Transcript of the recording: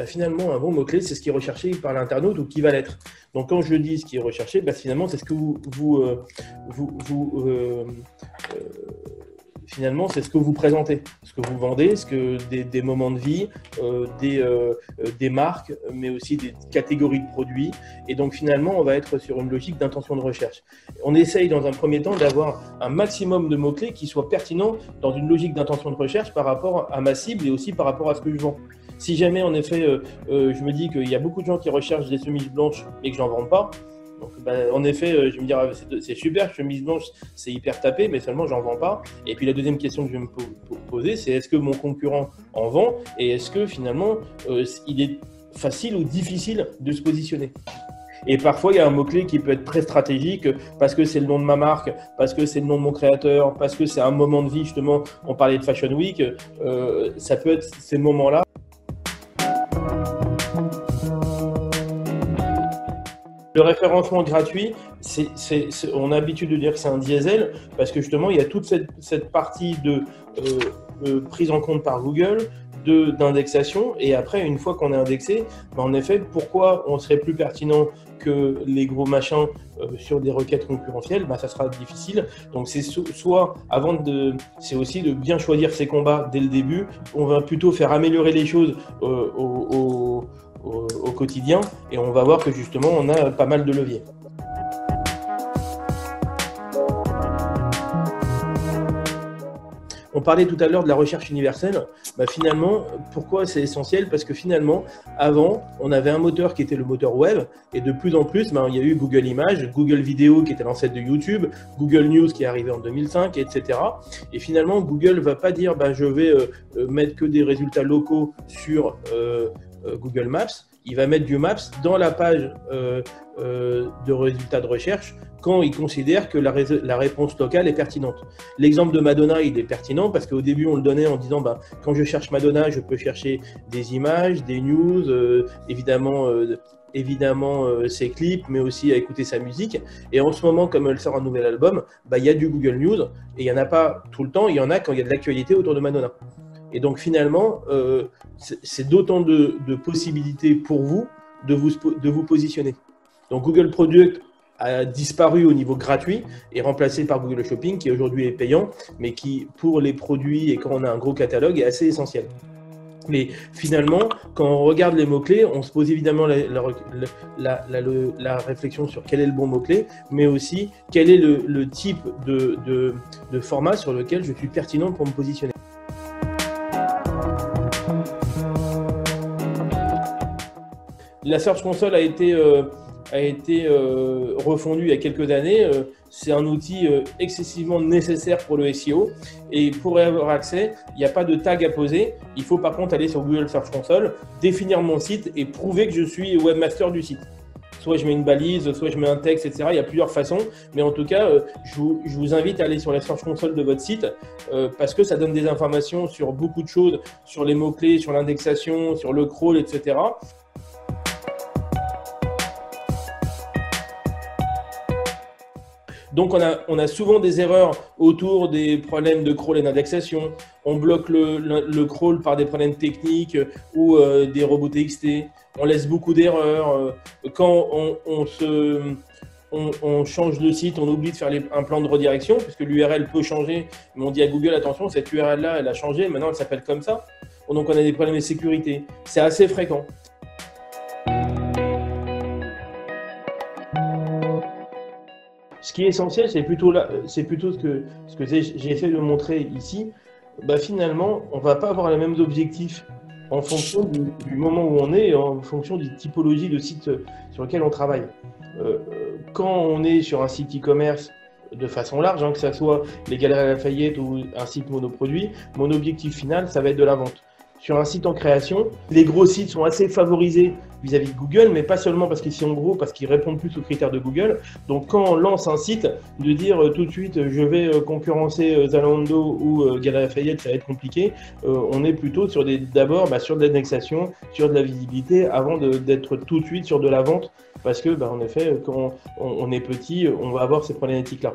finalement, un bon mot-clé, c'est ce qui est recherché par l'internaute ou qui va l'être. Donc, quand je dis ce qui est recherché, finalement, c'est ce que finalement, c'est ce que vous présentez, ce que vous vendez, des moments de vie, des marques, mais aussi des catégories de produits. Et donc, finalement, on va être sur une logique d'intention de recherche. On essaye, dans un premier temps, d'avoir un maximum de mots-clés qui soient pertinents dans une logique d'intention de recherche par rapport à ma cible et aussi par rapport à ce que je vends. Si jamais, en effet, je me dis qu'il y a beaucoup de gens qui recherchent des chemises blanches et que je n'en vends pas, donc, en effet, je vais me dire, c'est super, chemise blanche, c'est hyper tapé, mais seulement, j'en vends pas. Et puis, la deuxième question que je vais me poser, c'est est-ce que mon concurrent en vend et est-ce que finalement, il est facile ou difficile de se positionner? Et parfois, il y a un mot-clé qui peut être très stratégique parce que c'est le nom de ma marque, parce que c'est le nom de mon créateur, parce que c'est un moment de vie, justement, on parlait de Fashion Week, ça peut être ces moments-là. Le référencement gratuit, on a l'habitude de dire que c'est un diesel parce que justement, il y a toute cette partie de prise en compte par Google, d'indexation. Et après, une fois qu'on est indexé, en effet, pourquoi on serait plus pertinent que les gros machins sur des requêtes concurrentielles, ça sera difficile. Donc, c'est c'est aussi de bien choisir ses combats dès le début. On va plutôt faire améliorer les choses au quotidien et on va voir que justement on a pas mal de leviers. On parlait tout à l'heure de la recherche universelle. Finalement, pourquoi c'est essentiel? Parce que finalement, avant, on avait un moteur qui était le moteur web et de plus en plus, il y a eu Google Images, Google Vidéo qui était l'ancêtre de YouTube, Google News qui est arrivé en 2005, etc. Et finalement, Google ne va pas dire je vais mettre que des résultats locaux sur Google Maps. Il va mettre du Maps dans la page de résultats de recherche quand il considère que la réponse locale est pertinente. L'exemple de Madonna, il est pertinent parce qu'au début, on le donnait en disant quand je cherche Madonna, je peux chercher des images, des news, évidemment ses clips, mais aussi à écouter sa musique. Et en ce moment, comme elle sort un nouvel album, il y a du Google News et il n'y en a pas tout le temps, il y en a quand il y a de l'actualité autour de Madonna. Et donc finalement, c'est d'autant de possibilités pour vous de vous positionner. Donc Google Product a disparu au niveau gratuit et remplacé par Google Shopping qui aujourd'hui est payant, mais qui pour les produits et quand on a un gros catalogue est assez essentiel. Mais finalement, quand on regarde les mots-clés, on se pose évidemment la réflexion sur quel est le bon mot-clé, mais aussi quel est le type de format sur lequel je suis pertinent pour me positionner. La Search Console a été refondue il y a quelques années. C'est un outil excessivement nécessaire pour le SEO. Et pour y avoir accès, il n'y a pas de tag à poser. Il faut par contre aller sur Google Search Console, définir mon site et prouver que je suis webmaster du site. Soit je mets une balise, soit je mets un texte, etc. Il y a plusieurs façons. Mais en tout cas, je vous invite à aller sur la Search Console de votre site parce que ça donne des informations sur beaucoup de choses, sur les mots-clés, sur l'indexation, sur le crawl, etc. Donc, on a souvent des erreurs autour des problèmes de crawl et d'indexation. On bloque le crawl par des problèmes techniques ou des robots TXT. On laisse beaucoup d'erreurs. Quand on change de site, on oublie de faire un plan de redirection puisque l'URL peut changer. Mais on dit à Google, attention, cette URL-là, elle a changé. Maintenant, elle s'appelle comme ça. Donc, on a des problèmes de sécurité. C'est assez fréquent. Ce qui est essentiel, c'est plutôt ce que j'ai essayé de montrer ici. Finalement, on ne va pas avoir les mêmes objectifs en fonction du moment où on est et en fonction des typologies de sites sur lesquels on travaille. Quand on est sur un site e-commerce de façon large, que ce soit les Galeries Lafayette ou un site monoproduit, mon objectif final, ça va être de la vente. Sur un site en création, les gros sites sont assez favorisés vis-à-vis de Google, mais pas seulement parce qu'ils sont gros, parce qu'ils répondent plus aux critères de Google. Donc, quand on lance un site, de dire tout de suite je vais concurrencer Zalando ou Galeries Lafayette, ça va être compliqué. On est plutôt sur d'abord sur de l'indexation, sur de la visibilité, avant d'être tout de suite sur de la vente, parce que en effet, quand on est petit, on va avoir ces problématiques-là.